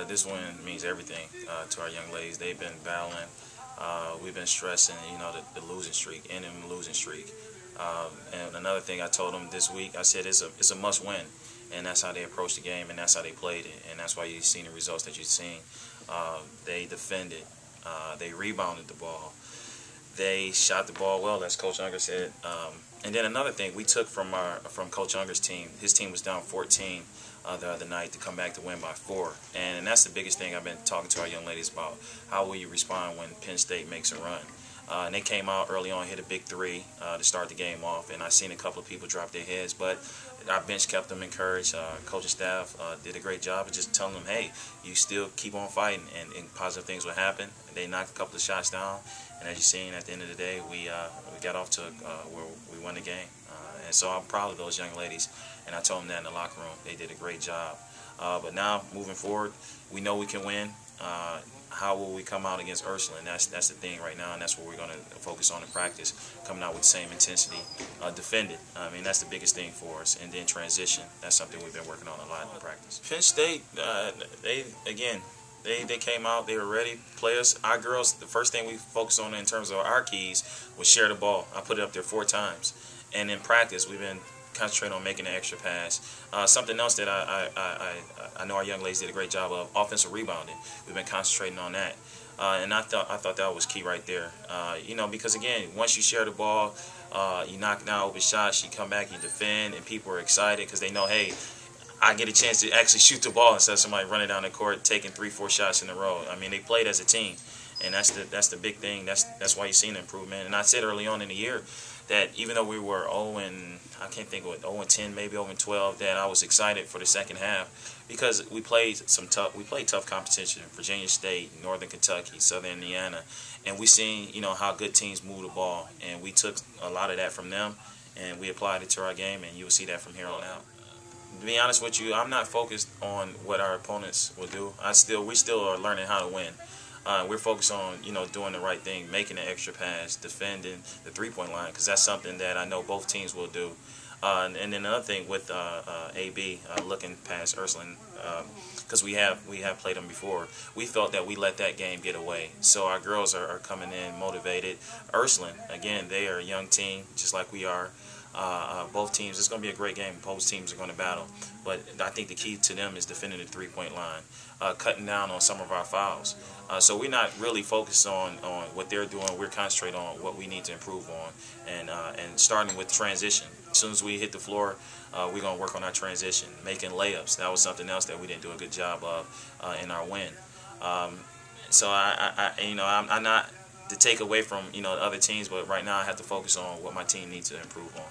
This win means everything to our young ladies. They've been battling. We've been stressing, the losing streak, ending the losing streak. And another thing I told them this week, I said it's a must-win, and that's how they approached the game, and that's how they played it, and that's why you've seen the results that you've seen. They defended. They rebounded the ball. They shot the ball well, as Coach Unger said. And then another thing we took from Coach Unger's team. His team was down 14 the other night to come back to win by 4. And that's the biggest thing I've been talking to our young ladies about. How will you respond when Penn State makes a run? And they came out early on, hit a big 3 to start the game off. And I seen a couple of people drop their heads, but our bench kept them encouraged. Coaching staff did a great job of just telling them, hey, you still keep on fighting, and positive things will happen. They knocked a couple of shots down, and as you've seen, at the end of the day, we got off to where we won the game. And so I'm proud of those young ladies, and I told them that in the locker room. They did a great job. But now, moving forward, we know we can win. How will we come out against Ursuline? That's the thing right now, and that's what we're going to focus on in practice, coming out with the same intensity, defend it. I mean, that's the biggest thing for us. And then transition, that's something we've been working on a lot in practice. Penn State, they came out, they were ready. Players, our girls, the first thing we focused on in terms of our keys was share the ball. I put it up there 4 times. And in practice, we've been concentrating on making an extra pass. Something else that I know our young ladies did a great job of, offensive rebounding. We've been concentrating on that. And I thought that was key right there. Because again, once you share the ball, you knock down open shots, you come back, you defend, and people are excited because they know, hey, I get a chance to actually shoot the ball instead of somebody running down the court taking 3-4 shots in a row. I mean, they played as a team, and that's the big thing. That's why you've seen the improvement. And I said early on in the year that even though we were 0-10, maybe 0-12, that I was excited for the second half because we played tough competition: Virginia State, Northern Kentucky, Southern Indiana, and we seen how good teams move the ball, and we took a lot of that from them, and we applied it to our game, and you'll see that from here on out. To be honest with you, I'm not focused on what our opponents will do. We still are learning how to win. We're focused on doing the right thing, making an extra pass, defending the 3-point line, because that's something that I know both teams will do. And then another thing with AB looking past Ursuline, because we have played them before, we felt that we let that game get away. So our girls are coming in motivated. Ursuline, again, they are a young team, just like we are. Both teams, it's going to be a great game. Both teams are going to battle. But I think the key to them is defending the 3-point line, cutting down on some of our fouls. So we're not really focused on what they're doing. We're concentrating on what we need to improve on, and starting with transition. As soon as we hit the floor, we're going to work on our transition, making layups. That was something else that we didn't do a good job of in our win. So I'm not to take away from other teams, but right now I have to focus on what my team needs to improve on.